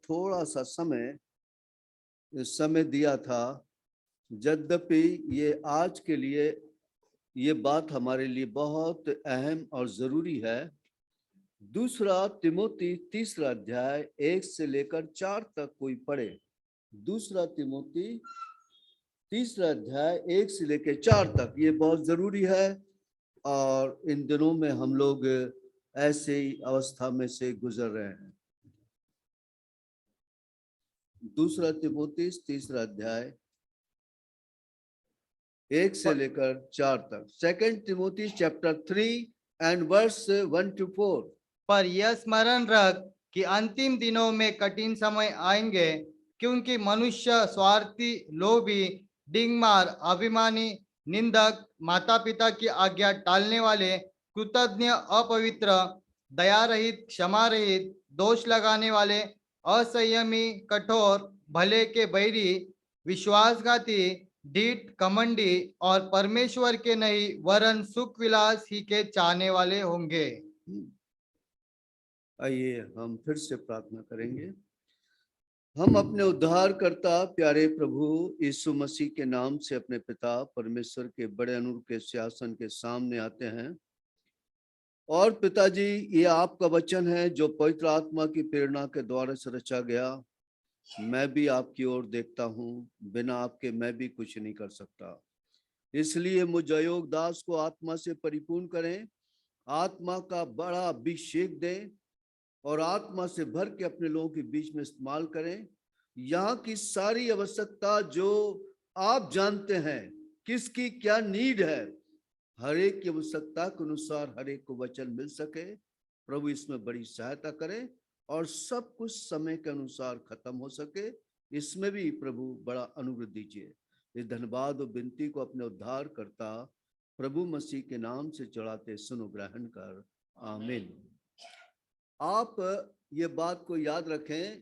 थोड़ा सा समय दिया था। यद्यपि ये आज के लिए ये बात हमारे लिए बहुत अहम और जरूरी है। दूसरा तिमोथी तीसरा अध्याय 1 से लेकर 4 तक कोई पढ़े। दूसरा तिमोथी तीसरा अध्याय 1 से लेकर 4 तक, ये बहुत जरूरी है। और इन दिनों में हम लोग ऐसे ही अवस्था में से गुजर रहे हैं। दूसरा तिमोथी तीसरा अध्याय 1 से लेकर 4 तक। Second Timothy chapter 3 and verse 1 to 4। पर यह स्मरण रख कि अंतिम दिनों में कठिन समय आएंगे, क्योंकि मनुष्य स्वार्थी, लोभी, डिंगमार, अभिमानी, निंदक, माता पिता की आज्ञा टालने वाले, कृतज्ञ, अपवित्र, दया रहित, क्षमा रहित, दोष लगाने वाले, असंयमी, कठोर, भले के बैरी, विश्वासघाती, ढीठ, कमंडी और परमेश्वर के नहीं वरन सुख विलास ही के चाहने वाले होंगे। आइए हम फिर से प्रार्थना करेंगे। हम अपने उद्धारकर्ता प्यारे प्रभु यीशु मसीह के नाम से अपने पिता परमेश्वर के बड़े अनुग्रह के सिंहासन के सामने आते हैं। और पिताजी, ये आपका वचन है जो पवित्र आत्मा की प्रेरणा के द्वारा से रचा गया। मैं भी आपकी ओर देखता हूँ, बिना आपके मैं भी कुछ नहीं कर सकता। इसलिए मुझ अयोग्य दास को आत्मा से परिपूर्ण करें, आत्मा का बड़ा अभिषेक दें और आत्मा से भर के अपने लोगों के बीच में इस्तेमाल करें। यहाँ की सारी आवश्यकता जो आप जानते हैं किसकी क्या नीड है, हर एक की आवश्यकता के अनुसार हर एक को वचन मिल सके। प्रभु इसमें बड़ी सहायता करें और सब कुछ समय के अनुसार खत्म हो सके। इसमें भी प्रभु बड़ा अनुग्रह दीजिए। इस धन्यवाद और विनती को अपने उद्धार करता प्रभु मसीह के नाम से चढ़ाते सुनो ग्रहण कर, आमीन। आप ये बात को याद रखें,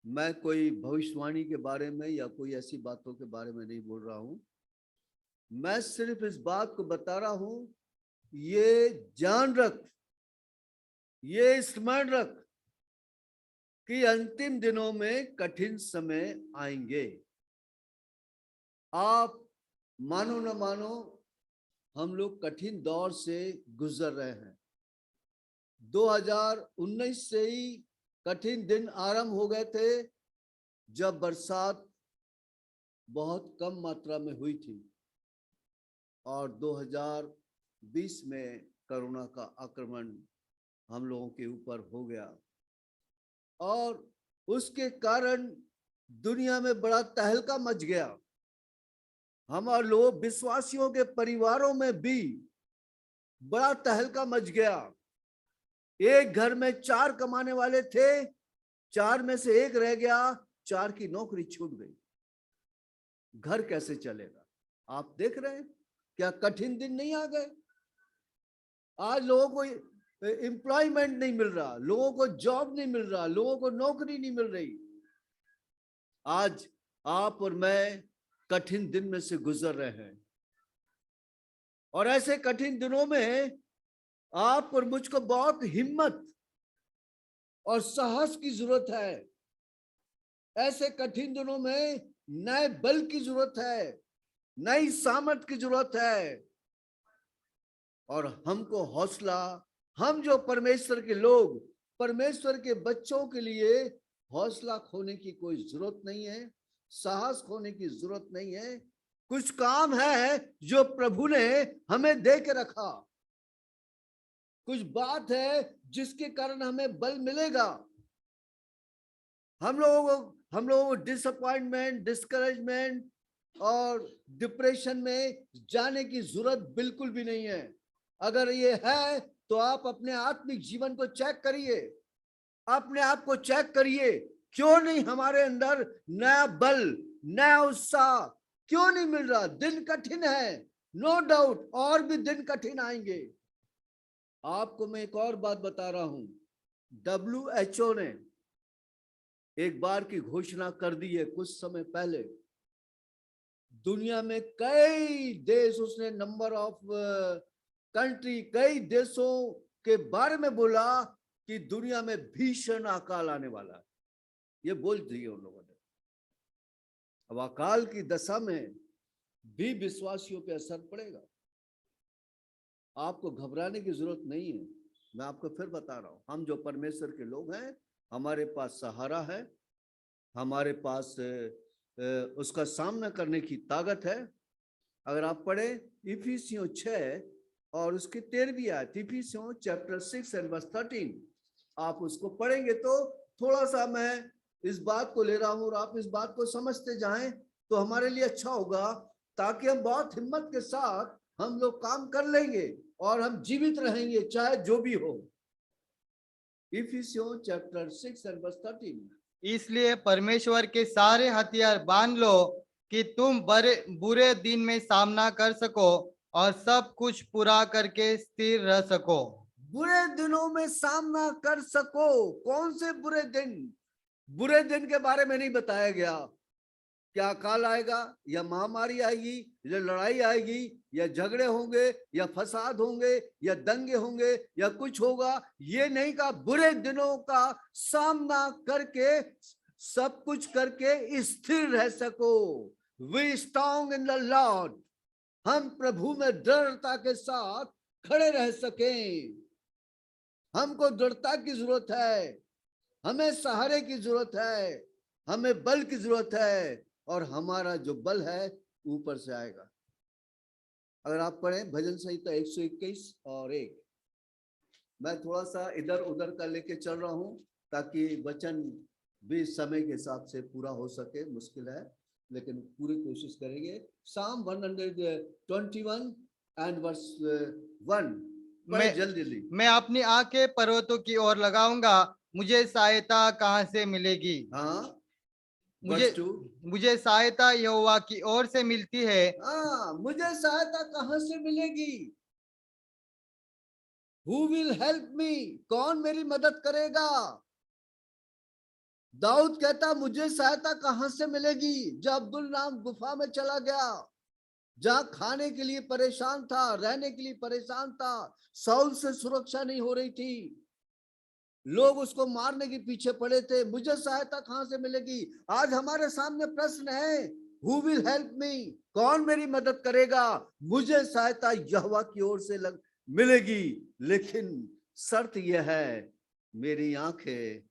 मैं कोई भविष्यवाणी के बारे में या कोई ऐसी बातों के बारे में नहीं बोल रहा हूं। मैं सिर्फ इस बात को बता रहा हूं, ये जान रख, ये स्मरण रख कि अंतिम दिनों में कठिन समय आएंगे। आप मानो न मानो, हम लोग कठिन दौर से गुजर रहे हैं। 2019 से ही कठिन दिन आरंभ हो गए थे, जब बरसात बहुत कम मात्रा में हुई थी और 2020 में कोरोना का आक्रमण हम लोगों के ऊपर हो गया और उसके कारण दुनिया में बड़ा तहलका मच गया। हमारे लोग विश्वासियों के परिवारों में भी बड़ा तहलका मच गया। एक घर में 4 कमाने वाले थे, 4 में से 1 रह गया, 4 की नौकरी छूट गई। घर कैसे चलेगा? आप देख रहे हैं, क्या कठिन दिन नहीं आ गए? आज लोगों को एम्प्लॉयमेंट नहीं मिल रहा, लोगों को जॉब नहीं मिल रहा, लोगों को नौकरी नहीं मिल रही। आज आप और मैं कठिन दिन में से गुजर रहे हैं और ऐसे कठिन दिनों में आप और मुझको बहुत हिम्मत और साहस की जरूरत है। ऐसे कठिन दिनों में नए बल की जरूरत है, नई सामर्थ की जरूरत है और हमको हौसला, हम जो परमेश्वर के लोग, परमेश्वर के बच्चों के लिए हौसला खोने की कोई जरूरत नहीं है, साहस खोने की जरूरत नहीं है। कुछ काम है जो प्रभु ने हमें दे के रखा, कुछ बात है जिसके कारण हमें बल मिलेगा। हम लोगों को डिसअपॉइंटमेंट, डिस्करेजमेंट और डिप्रेशन में जाने की जरूरत बिल्कुल भी नहीं है। अगर ये है तो आप अपने आत्मिक जीवन को चेक करिए, अपने आप को चेक करिए। क्यों नहीं हमारे अंदर नया बल, नया उत्साह क्यों नहीं मिल रहा? दिन कठिन है, नो डाउट, और भी दिन कठिन आएंगे। आपको मैं एक और बात बता रहा हूं, WHO ने एक बार की घोषणा कर दी है कुछ समय पहले। दुनिया में कई देश, उसने नंबर ऑफ कंट्री, कई देशों के बारे में बोला कि दुनिया में भीषण अकाल आने वाला है। ये बोल दिए उन लोगों ने। अब अकाल की दशा में भी विश्वासियों पे असर पड़ेगा। आपको घबराने की जरूरत नहीं है। मैं आपको फिर बता रहा हूं, हम जो परमेश्वर के लोग हैं, हमारे पास सहारा है, हमारे पास उसका सामना करने की ताकत है। अगर आप पढ़े इफिसियों 6 और उसकी 13वीं आयत, इफिसियों चैप्टर 6 एंड वर्स 13, आप उसको पढ़ेंगे तो थोड़ा सा मैं इस बात को ले रहा हूं और आप इस बात को समझते जाएं तो हमारे लिए अच्छा होगा, ताकि हम बहुत हिम्मत के साथ हम लोग काम कर लेंगे और हम जीवित रहेंगे चाहे जो भी हो। इफिसियों चैप्टर 6 एंड वर्स 13। इसलिए परमेश्वर के सारे हथियार बांध लो कि तुम बुरे दिन में सामना कर सको और सब कुछ पूरा करके स्थिर रह सको। बुरे दिनों में सामना कर सको। कौन से बुरे दिन? बुरे दिन के बारे में नहीं बताया गया। क्या अकाल आएगा, या महामारी आएगी, या लड़ाई आएगी, या झगड़े होंगे, या फसाद होंगे, या दंगे होंगे, या कुछ होगा, ये नहीं कहा। बुरे दिनों का सामना करके सब कुछ करके स्थिर रह सको। We strong in the Lord, हम प्रभु में दृढ़ता के साथ खड़े रह सकें। हमको दृढ़ता की जरूरत है, हमें सहारे की जरूरत है, हमें बल की जरूरत है, और हमारा जो बल है ऊपर से आएगा। अगर आप पढ़ें भजन संहिता 121 और 1, मैं थोड़ा सा इधर उधर का लेके चल रहा हूं ताकि वचन भी समय के हिसाब से पूरा हो सके। मुश्किल है लेकिन पूरी कोशिश करेंगे। Psalm 121 एंड वर्स 1, बड़े जल्दी। मैं अपनी आंखें पर्वतों की ओर लगाऊंगा, मुझे सहायता कहां से मिलेगी? हाँ, मुझे वर्स 2। मुझे सहायता यहोवा की ओर से मिलती है। हाँ, मुझे सहायता कहां से मिलेगी? Who will help me? कौन मेरी मदद करेगा? दाऊद कहता मुझे सहायता कहां से मिलेगी? जब अब्दुल नाम गुफा में चला गया, जहां खाने के लिए परेशान था, रहने के लिए परेशान था, साउल से सुरक्षा नहीं हो रही थी, लोग उसको मारने के पीछे पड़े थे, मुझे सहायता कहां से मिलेगी? आज हमारे सामने प्रश्न है, हु विल हेल्प मी? कौन मेरी मदद करेगा? मुझे सहायता यहोवा की ओर से मिलेगी, लेकिन शर्त यह है मेरी आंखें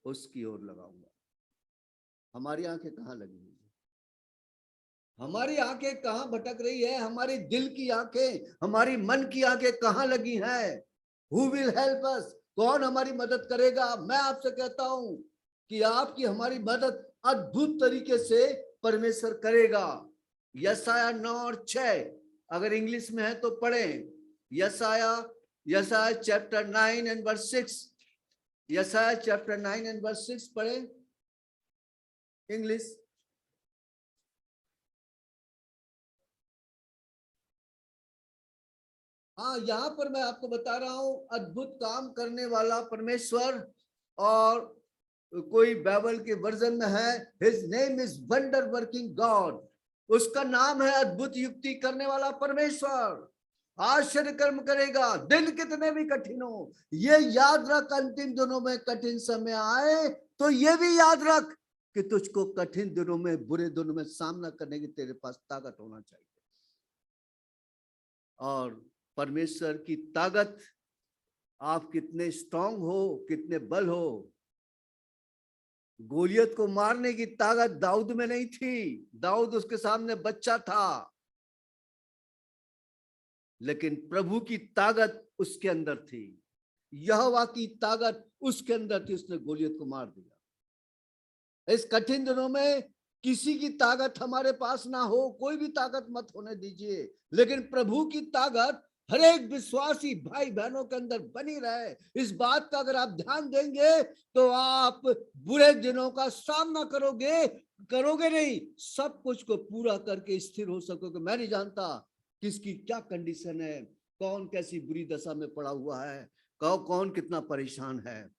उसकी ओर लगाऊंगा। हमारी आंखें कहां लगी हुई? हमारी आंखें कहां भटक रही है? हमारी दिल की आंखें, हमारी मन की आंखें कहां लगी हैं? Who will help us? कौन हमारी मदद करेगा? मैं आपसे कहता हूं कि आपकी हमारी मदद अद्भुत तरीके से परमेश्वर करेगा। यशाया 9 और 6, अगर इंग्लिश में है तो पढ़ें। यशाया चैप्टर 9 एंड वर्स 6, यशाया चैप्टर 9 एंड वर्स 6 पढ़ें इंग्लिश। हाँ, यहां पर मैं आपको बता रहा हूं अद्भुत काम करने वाला परमेश्वर, और कोई बाइबल के वर्जन में है his name is wonder working God, उसका नाम है अद्भुत युक्ति करने वाला परमेश्वर। आश्चर्य कर्म करेगा, दिन कितने भी कठिन हो, ये याद रख, अंतिम दिनों में कठिन समय आए तो ये भी याद रख कि तुझको कठिन दिनों में, बुरे दिनों में सामना करने की तेरे पास ताकत होना चाहिए। और परमेश्वर की ताकत, आप कितने स्ट्रांग हो, कितने बल हो, गोलियत को मारने की ताकत दाऊद में नहीं थी। दाऊद उसके सामने बच्चा था, लेकिन प्रभु की ताकत उसके अंदर थी, यहोवा की ताकत उसके अंदर थी, उसने गोलियत को मार दिया। इस कठिन दिनों में किसी की ताकत हमारे पास ना हो, कोई भी ताकत मत होने दीजिए, लेकिन प्रभु की ताकत हर एक विश्वासी भाई बहनों के अंदर बनी रहे। इस बात का अगर आप ध्यान देंगे तो आप बुरे दिनों का सामना करोगे नहीं, सब कुछ को पूरा करके स्थिर हो सकोगे। मैं नहीं जानता किसकी क्या कंडीशन है, कौन कैसी बुरी दशा में पड़ा हुआ है, कौन कितना परेशान है।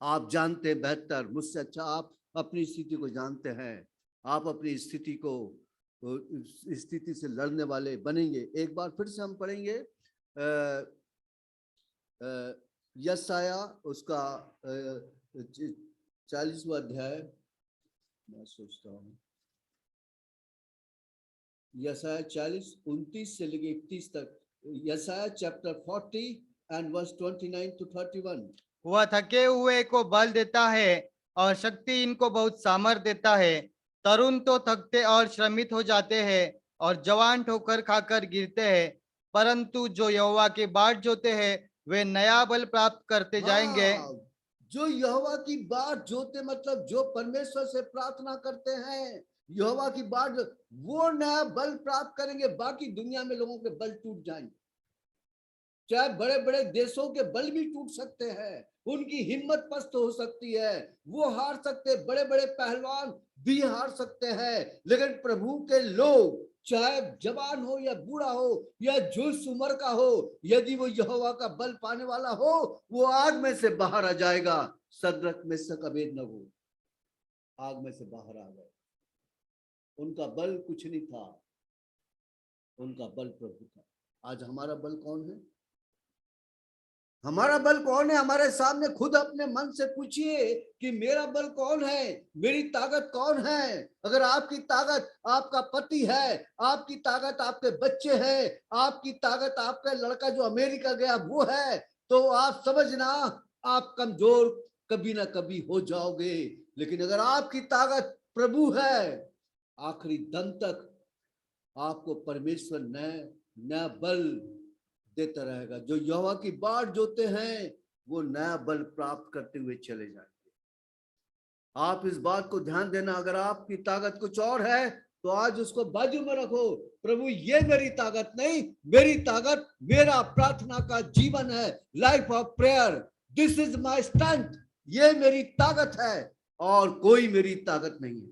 आप जानते बेहतर, मुझसे अच्छा आप अपनी स्थिति को जानते हैं। आप अपनी स्थिति से लड़ने वाले बनेंगे। एक बार फिर से हम पढ़ेंगे यशाया उसका 40वां अध्याय, मैं सोचता हूँ यशाया 40 29 से लेके 31 तक। यशाया चैप्टर 40 एंड वर्स 29 to 31। वह थके हुए को बल देता है और शक्ति इनको बहुत सामर्थ देता है। तरुण तो थकते और श्रमित हो जाते हैं और जवान ठोकर खाकर गिरते हैं, परंतु जो यहोवा की बाट जोते हैं वे नया बल प्राप्त करते जाएंगे। हाँ, जो यहोवा की बाट जोते मतलब जो परमेश्वर से प्रार्थना करते हैं, यहोवा की बाट, वो नया बल प्राप्त करेंगे। बाकी दुनिया में लोगों के बल टूट जाएंगे, चाहे बड़े बड़े देशों के बल भी टूट सकते हैं, उनकी हिम्मत पस्त हो सकती है, वो हार सकते, बड़े बड़े पहलवान भी हार सकते हैं, लेकिन प्रभु के लोग चाहे जवान हो या बूढ़ा हो या जोश उम्र का हो, यदि वो यहोवा का बल पाने वाला हो, वो आग में से बाहर आ जाएगा। सद्रक मेशक अबेदनगो आग में से बाहर आ गए। उनका बल कुछ नहीं था, उनका बल प्रभु था। आज हमारा बल कौन है? हमारा बल कौन है? हमारे सामने खुद अपने मन से पूछिए कि मेरा बल कौन है, मेरी ताकत कौन है। अगर आपकी ताकत आपका पति है, आपकी ताकत आपके बच्चे हैं, आपकी ताकत आपका लड़का जो अमेरिका गया वो है, तो आप समझना आप कमजोर कभी ना कभी हो जाओगे। लेकिन अगर आपकी ताकत प्रभु है, आखिरी दम तक आपको परमेश्वर नया बल देता रहेगा। जो यहोवा की बाट जोते हैं वो नया बल प्राप्त करते हुए चले जाएंगे। आप इस बात को ध्यान देना, अगर आपकी ताकत कुछ और है तो आज उसको बाजू में रखो। प्रभु ये मेरी ताकत नहीं, मेरी ताकत मेरा प्रार्थना का जीवन है, life of prayer. This is my strength, ये मेरी ताकत है और कोई मेरी ताकत नहीं है।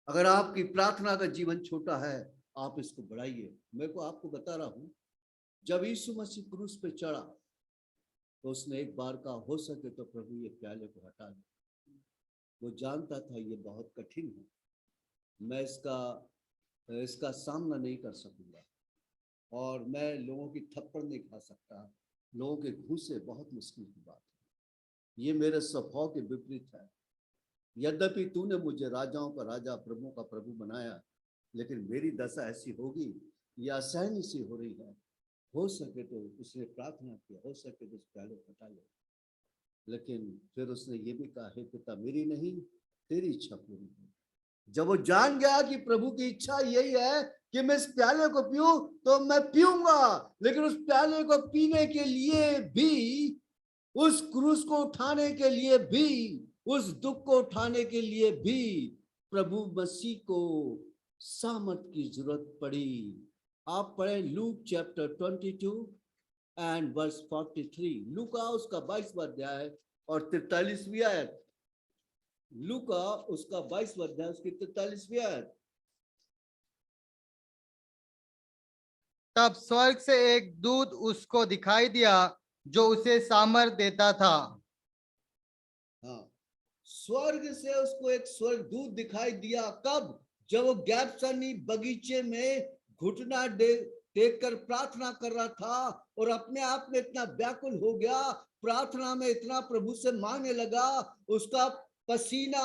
अगर आपकी प्रार्थना का जीवन छोटा है, आप इसको बढ़ाइए। मैं को आपको बता रहा हूं, जब यीशु मसीह क्रूस पे चढ़ा तो उसने एक बार कहा, हो सके तो प्रभु ये प्याले को हटा दे। वो जानता था ये बहुत कठिन है, मैं इसका सामना नहीं कर सकूंगा और मैं लोगों की थप्पड़ नहीं खा सकता, लोगों के घूसे बहुत मुश्किल की बात है, ये मेरे स्वभाव के विपरीत है। यद्यपि तूने मुझे राजाओं का राजा, प्रभुओं का प्रभु बनाया, लेकिन मेरी दशा ऐसी होगी, यह असहनीय सी हो रही है। हो सके तो उसने प्रार्थना किया, हो सके तो उस प्याले को हटा ले। लेकिन फिर उसने ये भी कहा, हे पिता मेरी नहीं तेरी इच्छा पूरी हो। जब वो जान गया कि प्रभु की इच्छा यही है कि मैं इस प्याले को पीऊं, तो मैं पीऊंगा, लेकिन उस प्याले को पीने के लिए भी, उस क्रूस को उठाने के लिए भी, उस दुख को उठाने के लिए भी प्रभु मसीह को सामर्थ की जरूरत पड़ी। आप पढ़े लूक चैप्टर 22 एंड वर्स 43। लूका उसका 22वां अध्याय और 43वीं आयत। लूका उसका 22वां अध्याय उसकी 43वीं आयत। तब स्वर्ग से एक दूत उसको दिखाई दिया जो उसे सामर्थ देता था। हाँ, स्वर्ग से उसको एक स्वर्ग दूत दिखाई दिया। कब? जब वो गैत्सेमनी बगीचे में घुटना टेक कर प्रार्थना कर रहा था और अपने आप में इतना व्याकुल हो गया, प्रार्थना में इतना प्रभु से मांगने लगा, उसका पसीना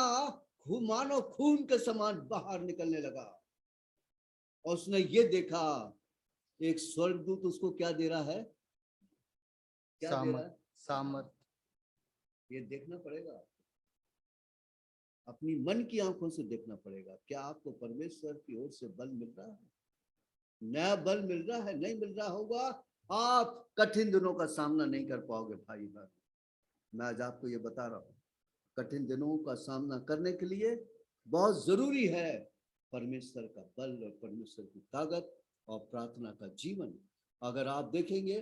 मानो खून के समान बाहर निकलने लगा। और उसने ये देखा, एक स्वर्गदूत उसको क्या दे रहा है? क्या दे रहा है? सामर्थ। ये देखना पड़ेगा, अपनी मन की आंखों से देखना पड़ेगा। क्या आपको परमेश्वर की ओर से बल मिल रहा है? नया बल मिल रहा है? नहीं मिल रहा होगा, आप कठिन दिनों का सामना नहीं कर पाओगे भाई बहन। मैं आज आपको ये बता रहा हूं, कठिन दिनों का सामना करने के लिए बहुत जरूरी है परमेश्वर का बल और परमेश्वर की ताकत और प्रार्थना का जीवन। अगर आप देखेंगे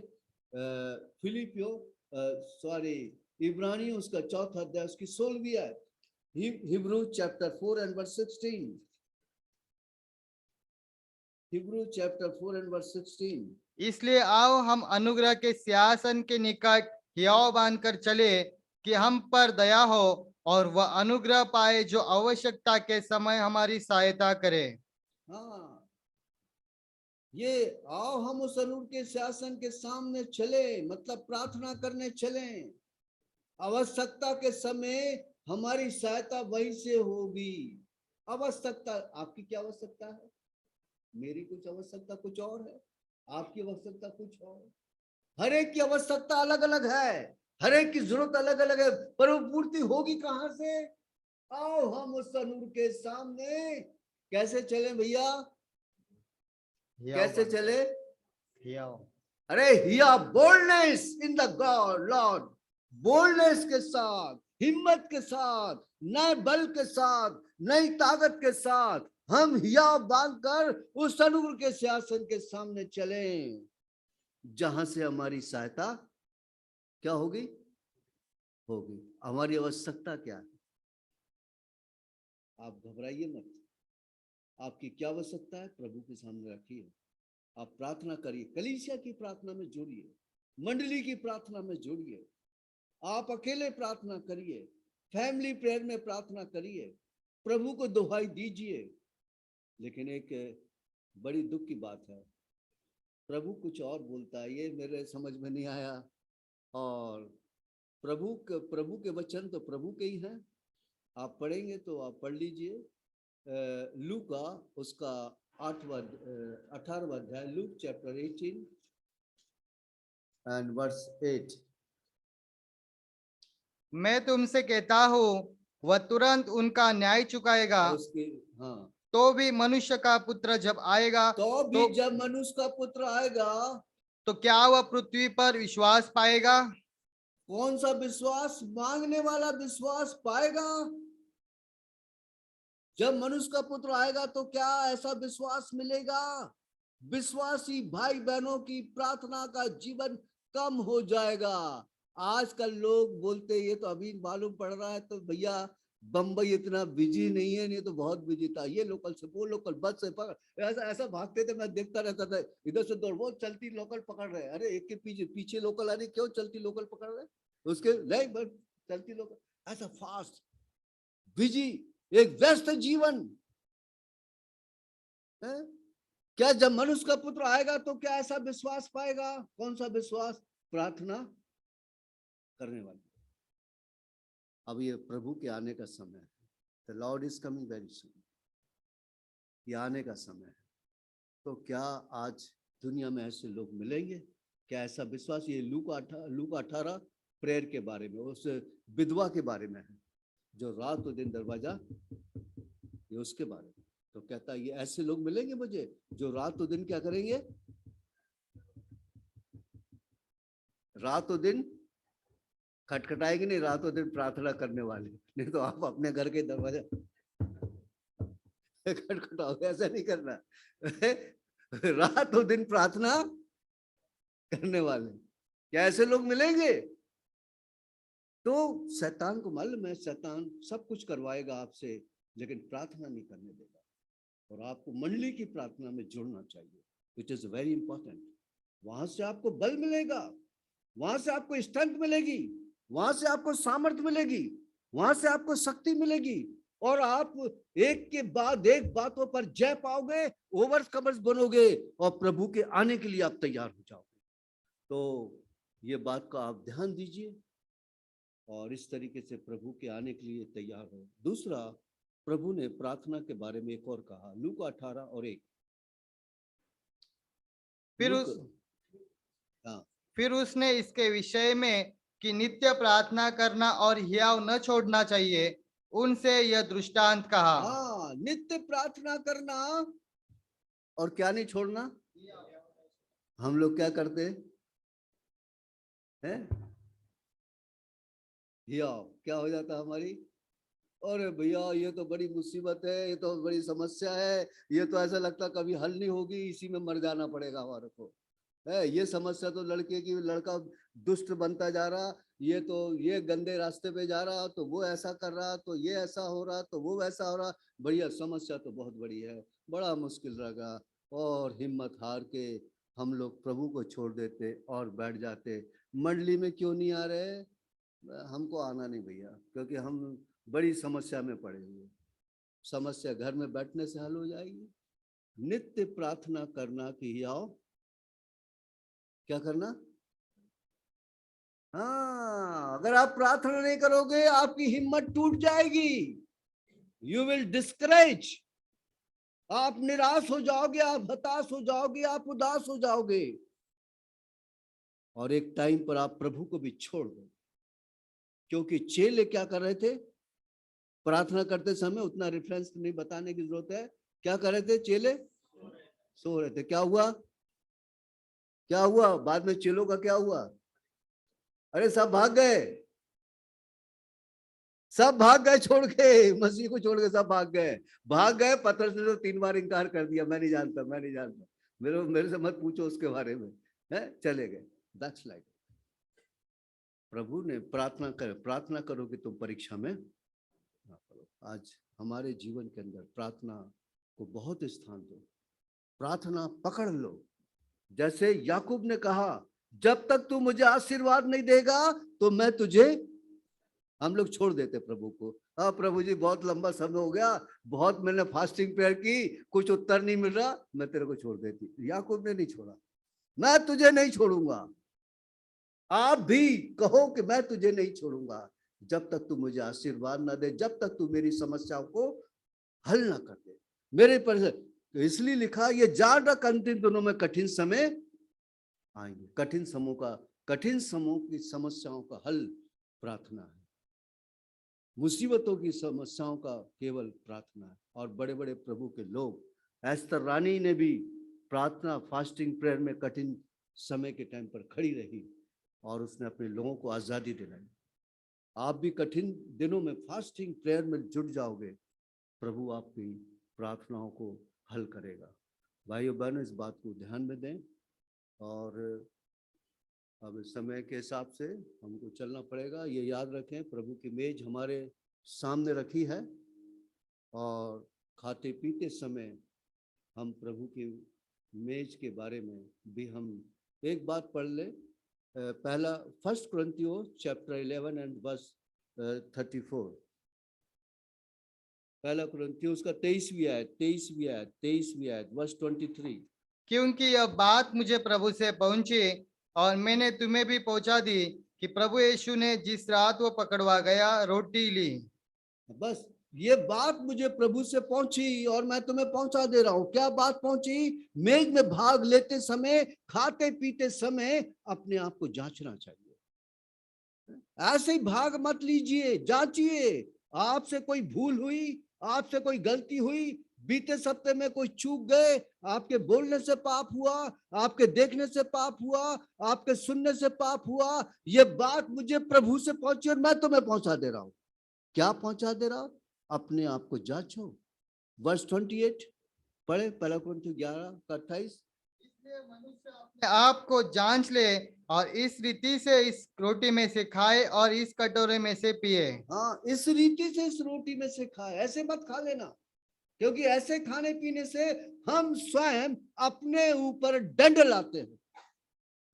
इब्रानियों उसका 4वां अध्याय उसकी 16वीं आयत, Hebrew chapter 4 and verse 16। Hebrew chapter 4 and verse 16। इसलिए आओ हम अनुग्रह के सिंहासन के निकट हियाव बांधकर चले कि हम पर दया हो और वह अनुग्रह पाए जो आवश्यकता के समय हमारी सहायता करे। हाँ, ये आओ हम उस अनुग्रह के सिंहासन के सामने चले, मतलब प्रार्थना करने चले। आवश्यकता के समय हमारी सहायता वहीं से होगी। आवश्यकता आपकी क्या आवश्यकता है? मेरी कुछ आवश्यकता कुछ और है, आपकी आवश्यकता कुछ और है। हर एक की आवश्यकता अलग अलग है, हर एक की जरूरत अलग अलग है, पर वो पूर्ति होगी कहां से? आओ हम उस नूर के सामने कैसे चले भैया? कैसे चले? अरे हिया boldness in the God Lord, boldness के साथ, हिम्मत के साथ, नए बल के साथ, नई ताकत के साथ हम हिया बांधकर उस अनुग्रह के सिंहासन के सामने चले, जहां से हमारी सहायता क्या होगी? होगी। हमारी आवश्यकता क्या है? आप घबराइए मत। आपकी क्या आवश्यकता है प्रभु के सामने रखिए। आप प्रार्थना करिए, कलीसिया की प्रार्थना में जुड़िए, मंडली की प्रार्थना में जुड़िए, आप अकेले प्रार्थना करिए, फैमिली प्रेयर में प्रार्थना करिए, प्रभु को दुहाई दीजिए। लेकिन एक बड़ी दुख की बात है, प्रभु कुछ और बोलता है, ये मेरे समझ में नहीं आया। और प्रभु के वचन तो प्रभु के ही हैं। आप पढ़ेंगे तो आप पढ़ लीजिए लूका उसका 18वां अध्याय, लूक चैप्टर 18 एंड वर्स 8। मैं तुमसे कहता हूँ वह तुरंत उनका न्याय चुकाएगा। उसके हाँ, तो भी मनुष्य का पुत्र जब आएगा तो भी जब मनुष्य का पुत्र आएगा तो क्या वह पृथ्वी पर विश्वास पाएगा? कौन सा विश्वास? मांगने वाला विश्वास पाएगा। जब मनुष्य का पुत्र आएगा तो क्या ऐसा विश्वास मिलेगा? विश्वासी भाई बहनों की प्रार्थना का जीवन कम हो जाएगा। आजकल लोग बोलते ये तो अभी मालूम पड़ रहा है, तो भैया बंबई इतना बिजी नहीं है, नहीं तो बहुत बिजी था। ये लोकल से वो लोकल, बस से पकड़, ऐसा ऐसा भागते थे, मैं देखता रहता था, इधर से दौड़, वो चलती लोकल पकड़ रहे। अरे एक के पीछे पीछे लोकल आ रही, क्यों चलती लोकल पकड़ रहे? उसके नहीं बस चलती लोकल, ऐसा फास्ट बिजी, एक व्यस्त जीवन है। क्या जब मनुष्य का पुत्र आएगा तो क्या ऐसा विश्वास पाएगा? कौन सा विश्वास? प्रार्थना करने वाले। अब ये प्रभु के आने का समय है। The Lord is coming very soon. ये आने का समय है। तो क्या आज दुनिया में ऐसे लोग मिलेंगे? क्या ऐसा विश्वास? ये लूका 18 प्रेयर के बारे में, उस विधवा के बारे में है जो रात और दिन दरवाजा, ये उसके बारे में। तो कहता है ये ऐसे लोग मिलेंगे मुझे जो रात और दिन क्या करेंगे? रात और दिन खटखटाएंगे नहीं, रात और दिन प्रार्थना करने वाले। नहीं तो आप अपने घर के दरवाजा खटखटाओगे, ऐसा नहीं करना। रात और दिन प्रार्थना करने वाले, क्या ऐसे लोग मिलेंगे? तो शैतान को मालूम है, शैतान सब कुछ करवाएगा आपसे, लेकिन प्रार्थना नहीं करने देगा। और आपको मंडली की प्रार्थना में जुड़ना चाहिए, विच इज वेरी इंपॉर्टेंट। वहां से आपको बल मिलेगा, वहां से आपको स्ट्रेंथ मिलेगी, वहां से आपको सामर्थ्य मिलेगी, वहां से आपको शक्ति मिलेगी, और आप एक के बाद एक बातों पर जय पाओगे, ओवरकमर्स बनोगे, और प्रभु के आने के लिए आप तैयार हो जाओगे। तो ये बात का आप ध्यान दीजिए और इस तरीके से प्रभु के आने के लिए तैयार हो। दूसरा, प्रभु ने प्रार्थना के बारे में एक और कहा, लूका 18 और 1। फिर उसने इसके विषय में कि नित्य प्रार्थना करना और हियाव न छोड़ना चाहिए, उनसे यह दृष्टांत कहा। हाँ, नित्य प्रार्थना करना और क्या नहीं छोड़ना। हम लोग क्या करते हैं? हियाव क्या हो जाता हमारी? अरे भैया ये तो बड़ी मुसीबत है, ये तो बड़ी समस्या है, ये तो ऐसा लगता कभी हल नहीं होगी, इसी में मर जाना पड़ेगा हमारे को है। ये समस्या तो लड़के की, लड़का दुष्ट बनता जा रहा, ये तो ये गंदे रास्ते पे जा रहा, तो वो ऐसा कर रहा, तो ये ऐसा हो रहा, तो वो वैसा हो रहा। भैया समस्या तो बहुत बड़ी है, बड़ा मुश्किल रहेगा। और हिम्मत हार के हम लोग प्रभु को छोड़ देते और बैठ जाते। मंडली में क्यों नहीं आ रहे? हमको आना नहीं भैया, क्योंकि हम बड़ी समस्या में पड़े हुए। समस्या घर में बैठने से हल हो जाएगी। नित्य प्रार्थना करना कि आओ क्या करना? हाँ, अगर आप प्रार्थना नहीं करोगे आपकी हिम्मत टूट जाएगी, यू विल डिस्करेज, आप निराश हो जाओगे, आप हताश हो जाओगे, आप उदास हो जाओगे, और एक टाइम पर आप प्रभु को भी छोड़ दो। क्योंकि चेले क्या कर रहे थे प्रार्थना करते समय, उतना रेफरेंस नहीं बताने की जरूरत है, क्या कर रहे थे चेले? सो रहे थे। क्या हुआ? क्या हुआ बाद में चेलों का क्या हुआ? अरे सब भाग गए, सब भाग गए छोड़ के, मसीह को छोड़ के सब भाग गए, भाग गए। पतरस ने तो 3 बार इनकार कर दिया, मैं नहीं जानता, मैं नहीं जानता, मेरे से मत पूछो उसके बारे में, है, चले गए। दैट्स लाइक प्रभु ने प्रार्थना करो कि तुम परीक्षा में ना पड़ो। आज हमारे जीवन के अंदर प्रार्थना को बहुत स्थान दो, प्रार्थना पकड़ लो। जैसे याकूब ने कहा, जब तक तू मुझे आशीर्वाद नहीं देगा तो मैं तुझे, हम लोग छोड़ देते प्रभु को। हाँ प्रभु जी बहुत लंबा समय हो गया, बहुत मैंने फास्टिंग प्रेयर की, कुछ उत्तर नहीं मिल रहा, मैं तेरे को छोड़ देती। याकूब ने नहीं छोड़ा, मैं तुझे नहीं छोड़ूंगा। आप भी कहो कि मैं तुझे नहीं छोड़ूंगा जब तक तू मुझे आशीर्वाद ना दे, जब तक तू मेरी समस्याओं को हल ना कर दे मेरे पर। तो इसलिए लिखा, ये जान रख अंतिम दिनों में कठिन समय आएंगे। कठिन समूह की समस्याओं का हल प्रार्थना है, मुसीबतों की समस्याओं का केवल प्रार्थना है। और बड़े बड़े प्रभु के लोग, एस्तर रानी ने भी प्रार्थना फास्टिंग प्रेयर में कठिन समय के टाइम पर खड़ी रही और उसने अपने लोगों को आजादी दिलाई। आप भी कठिन दिनों में फास्टिंग प्रेयर में जुट जाओगे, प्रभु आपकी प्रार्थनाओं को हल करेगा। भाइयों बहनों, इस बात को ध्यान में दें। और अब समय के हिसाब से हमको चलना पड़ेगा। ये याद रखें, प्रभु की मेज हमारे सामने रखी है और खाते पीते समय हम प्रभु की मेज के बारे में भी हम एक बात पढ़ ले। पहला 1 कुरिन्थियों चैप्टर 11 एंड वर्स 34। पहला कुरिन्थियों उसका 23वीं आयत वर्स 23। क्योंकि यह बात मुझे प्रभु से पहुंची और मैंने तुम्हें भी पहुंचा दी कि प्रभु यीशु ने जिस रात वो पकड़वा गया रोटी ली। बस ये बात मुझे प्रभु से पहुंची और मैं तुम्हें पहुंचा दे रहा हूं। क्या बात पहुंची? मेज में भाग लेते समय, खाते पीते समय अपने आप को जांचना चाहिए। ऐसे ही भाग मत लीजिए, जांचिए। आपसे कोई भूल हुई, आपसे कोई गलती हुई, बीते सप्ताह में कोई चूक गए, आपके बोलने से पाप हुआ, आपके देखने से पाप हुआ, आपके सुनने से पाप हुआ, ये बात मुझे प्रभु से पहुंची और मैं तुम्हें पहुंचा दे रहा हूं। क्या पहुंचा दे रहा? अपने आप को जांचो। वर्स 28 पढ़े, पहला कुरिन्थियों 11:28। इसलिए मनुष्य अपने आप को जांच ले और इस रीति से इस रोटी में से खाए और इस कटोरे में से पिए। हाँ, इस रीति से इस रोटी में से खाए, ऐसे मत खा लेना, क्योंकि ऐसे खाने पीने से हम स्वयं अपने ऊपर दंड लाते हैं।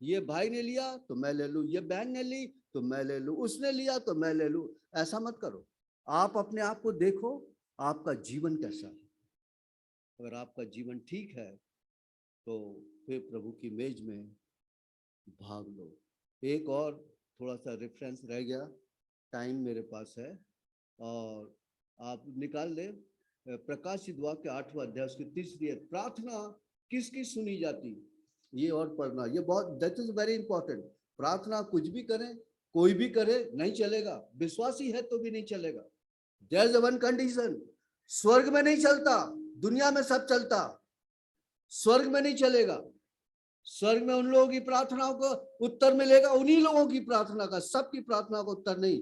ये भाई ने लिया तो मैं ले लूं, ये बहन ने ली तो मैं ले लूं, उसने लिया तो मैं ले लूं। ऐसा मत करो। आप अपने आप को देखो, आपका जीवन कैसा है। अगर आपका जीवन ठीक है तो फिर प्रभु की मेज में भाग लो। एक और थोड़ा सा रेफरेंस रह गया, टाइम मेरे पास है और आप निकाल ले। प्रकाशित वाक्य 8वां अध्याय उसकी 3री आयत। प्रार्थना किसकी सुनी जाती, ये और पढ़ना, ये बहुत, दैट इज वेरी इंपॉर्टेंट। प्रार्थना कुछ भी करें, कोई भी करे, नहीं चलेगा। विश्वासी है तो भी नहीं चलेगा। देयर इज वन कंडीशन, स्वर्ग में नहीं चलता, दुनिया में सब चलता, स्वर्ग में नहीं चलेगा। स्वर्ग में उन लोगों की प्रार्थनाओं को उत्तर मिलेगा, उन्हीं लोगों की प्रार्थना का, सबकी प्रार्थना को उत्तर नहीं।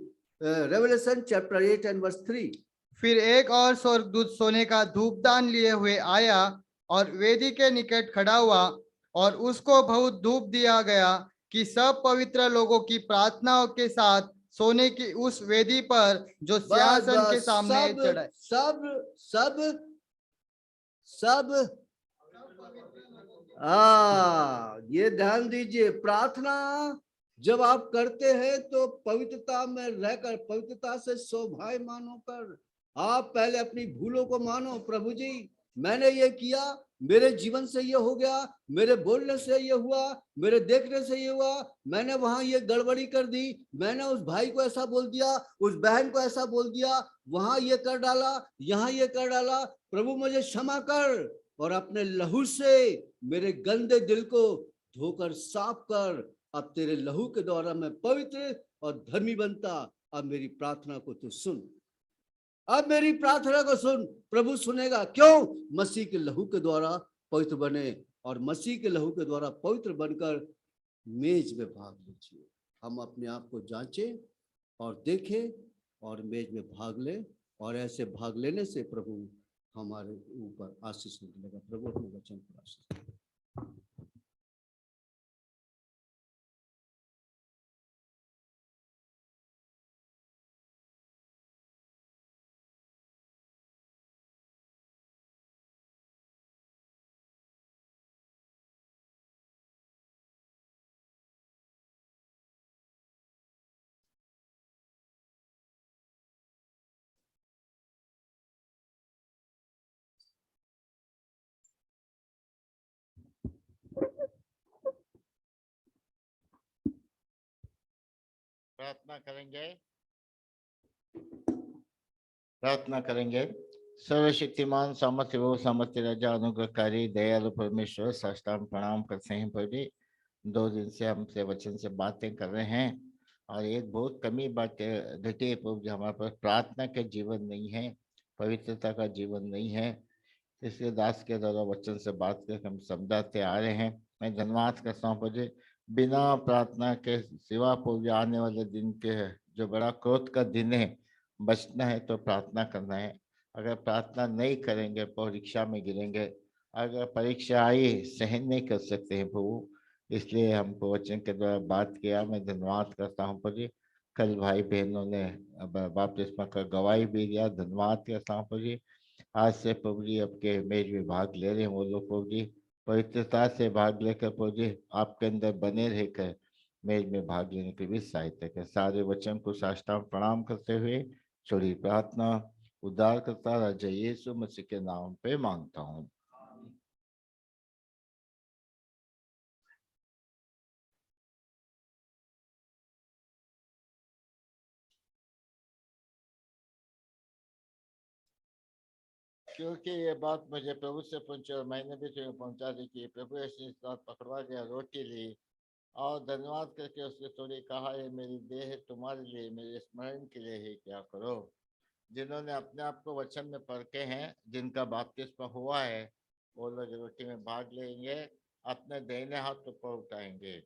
Revelation chapter 8 and verse 3। फिर एक और स्वर्गदूत सोने का धूपदान लिए हुए आया और वेदी के निकट खड़ा हुआ और उसको बहुत धूप दिया गया कि सब पवित्र लोगों की प्रार्थनाओं के साथ सोने की उस वेदी पर जो सिंहासन के सामने चढ़ाए। सब सब सब ये ध्यान दीजिए, प्रार्थना जब आप करते हैं तो पवित्रता में रहकर, पवित्रता से शोभायमान होकर, आप पहले अपनी भूलों को मानो। प्रभु जी मैंने ये किया, मेरे जीवन से ये हो गया, मेरे बोलने से ये हुआ, मेरे देखने से ये हुआ, मैंने वहां ये गड़बड़ी कर दी, मैंने उस भाई को ऐसा बोल दिया, उस बहन को ऐसा बोल दिया, वहां ये कर डाला, यहाँ ये कर डाला। प्रभु मुझे क्षमा कर और अपने लहू से मेरे गंदे दिल को धोकर साफ कर। अब तेरे लहू के द्वारा मैं पवित्र और धर्मी बनता। अब मेरी प्रार्थना को तू सुन, अब मेरी प्रार्थना को सुन। प्रभु सुनेगा, क्यों? मसीह के लहू के द्वारा पवित्र बने, और मसीह के लहू के द्वारा पवित्र बनकर मेज में भाग लीजिए। हम अपने आप को जांचें और देखें और मेज में भाग लें, और ऐसे भाग लेने से प्रभु हमारे ऊपर आशीष मिलेगा। प्रभु अपने वचन पर आशीष। प्रार्थना करेंगे। प्रार्थना करेंगे। सर्वशक्तिमान सामर्थ्य वो सामर्थ्य राजा अनुग्रहकारी दयालु परमेश्वर, साष्टांग प्रणाम करते हैं प्रभु जी। 2 दिन से हमसे वचन से बातें कर रहे हैं और एक बहुत कमी बात घटी है प्रभु जी, हमारे पास प्रार्थना का जीवन नहीं है, पवित्रता का जीवन नहीं है। इसलिए दास के द्वारा वचन से बात करके हम समझाते आ रहे हैं। मैं धन्यवाद करता हूँ प्रभु जी। बिना प्रार्थना के सिवा प्रभु जी आने वाले दिन के जो बड़ा क्रोध का दिन है, बचना है तो प्रार्थना करना है। अगर प्रार्थना नहीं करेंगे परीक्षा में गिरेंगे। अगर परीक्षा आई सहन नहीं कर सकते हैं प्रभु, इसलिए हमको वचन के द्वारा बात किया। मैं धन्यवाद करता हूँ प्रभु जी। कल भाई बहनों ने बपतिस्मा का गवाही भी दिया, धन्यवाद करता हूँ प्रभु जी। आज से प्रभु जी आपके मेज में भाग ले रहे हैं वो लोग प्रभु जी, पवित्रता से भाग लेकर प्रभु जी आपके अंदर बने रहकर मेज में भाग लेने के भी सहायता है। सारे वचन को साष्टांग प्रणाम करते हुए छोड़ी प्रार्थना उद्धार करता राजा यीशु मसीह के नाम पे मांगता हूँ। क्योंकि ये बात मुझे प्रभु से पहुंची और मैंने भी तुम्हें पहुंचा दी कि प्रभु ऐसे साथ पकड़वा गया, रोटी ली और धन्यवाद करके उसने थोड़ी कहा, ये मेरी देह है तुम्हारे लिए, मेरे स्मरण के लिए ही क्या करो। जिन्होंने अपने आप को वचन में परखे हैं, जिनका बपतिस्मा हुआ है, वो लोग रोटी में भाग लेंगे, अपने दाहिने हाथ ऊपर उठाएंगे।